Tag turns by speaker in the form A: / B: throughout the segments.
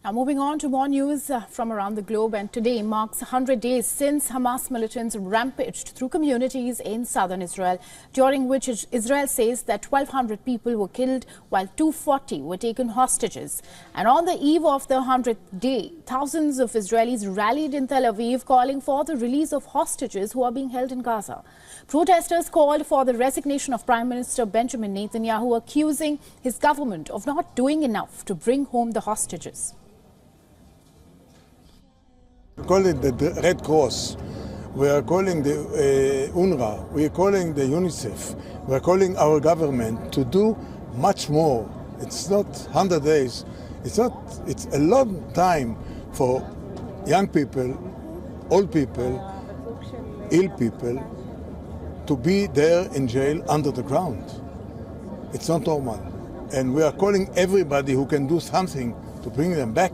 A: Now moving on to more news from around the globe, and today marks 100 days since Hamas militants rampaged through communities in southern Israel, during which Israel says that 1,200 people were killed while 240 were taken hostages. And on the eve of the 100th day, thousands of Israelis rallied in Tel Aviv calling for the release of hostages who are being held in Gaza. Protesters called for the resignation of Prime Minister Benjamin Netanyahu, accusing his government of not doing enough to bring home the hostages.
B: We call it the Red Cross, we are calling the UNRWA, we are calling the UNICEF, we are calling our government to do much more. It's not 100 days, it's a long time for young people, old people, ill people to be there in jail under the ground. It's not normal. And we are calling everybody who can do something to bring them back.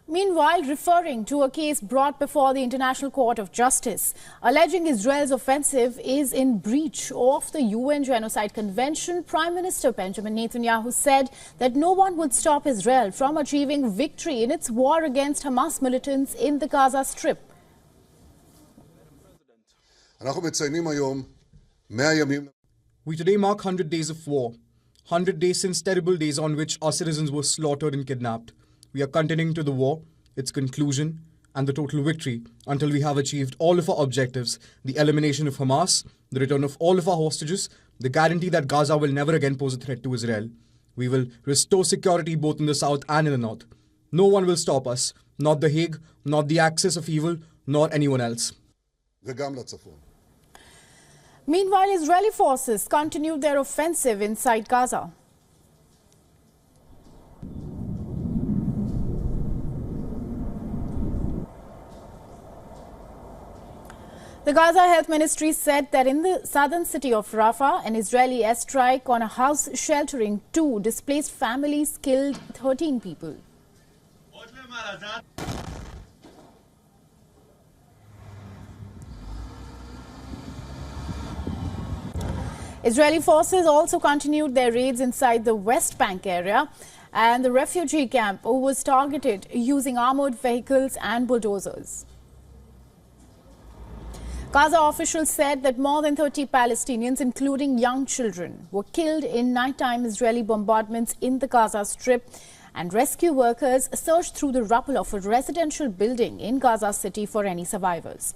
A: Meanwhile, referring to a case brought before the International Court of Justice, alleging Israel's offensive is in breach of the UN Genocide Convention, Prime Minister Benjamin Netanyahu said that no one would stop Israel from achieving victory in its war against Hamas militants in the Gaza Strip.
C: We today mark 100 days of war, 100 days since terrible days on which our citizens were slaughtered and kidnapped. We are continuing to the war, its conclusion, and the total victory until we have achieved all of our objectives: the elimination of Hamas, the return of all of our hostages, the guarantee that Gaza will never again pose a threat to Israel. We will restore security both in the south and in the north. No one will stop us, not The Hague, not the axis of evil, nor anyone else.
A: Meanwhile, Israeli forces continued their offensive inside Gaza. The Gaza Health Ministry said that in the southern city of Rafah, an Israeli airstrike on a house sheltering 2 displaced families killed 13 people. Israeli forces also continued their raids inside the West Bank area, and the refugee camp was targeted using armored vehicles and bulldozers. Gaza officials said that more than 30 Palestinians, including young children, were killed in nighttime Israeli bombardments in the Gaza Strip, and rescue workers searched through the rubble of a residential building in Gaza City for any survivors.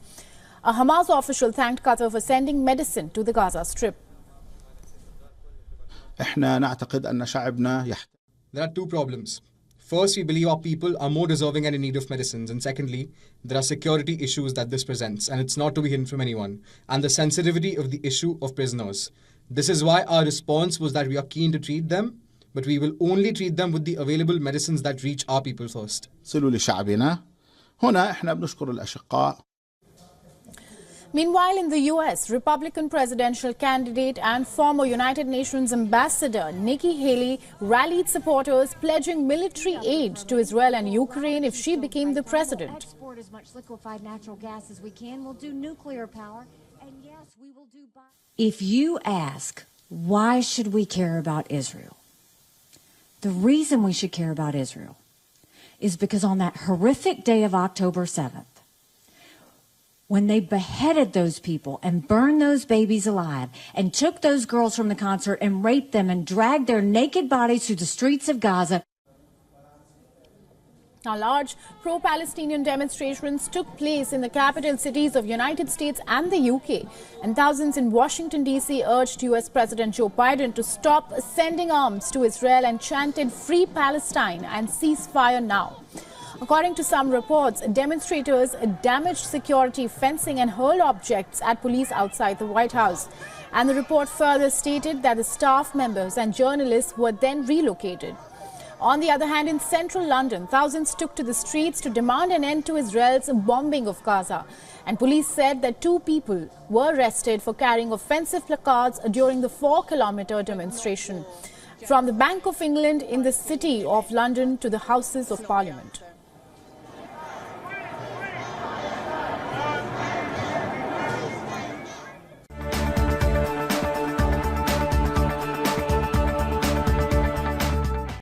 A: A Hamas official thanked Qatar for sending medicine to the Gaza Strip.
C: There are two problems. First, we believe our people are more deserving and in need of medicines. And secondly, there are security issues that this presents, and it's not to be hidden from anyone. And the sensitivity of the issue of prisoners. This is why our response was that we are keen to treat them, but we will only treat them with the available medicines that reach our people first.
A: Meanwhile, in the U.S., Republican presidential candidate and former United Nations ambassador Nikki Haley rallied supporters pledging military aid to Israel and Ukraine if she became the president.
D: Export as much liquefied natural gas as we can. We'll do nuclear power, and yes, we will do. If you ask, why should we care about Israel? The reason we should care about Israel is because on that horrific day of October 7th, when they beheaded those people and burned those babies alive and took those girls from the concert and raped them and dragged their naked bodies through the streets of Gaza.
A: Now, large pro-Palestinian demonstrations took place in the capital cities of United States and the UK, and thousands in Washington, D.C. urged U.S. President Joe Biden to stop sending arms to Israel and chanted "Free Palestine" and "Ceasefire now." According to some reports, demonstrators damaged security fencing and hurled objects at police outside the White House. And the report further stated that the staff members and journalists were then relocated. On the other hand, in central London, thousands took to the streets to demand an end to Israel's bombing of Gaza. And police said that 2 people were arrested for carrying offensive placards during the 4-kilometer demonstration, from the Bank of England in the city of London to the Houses of Parliament.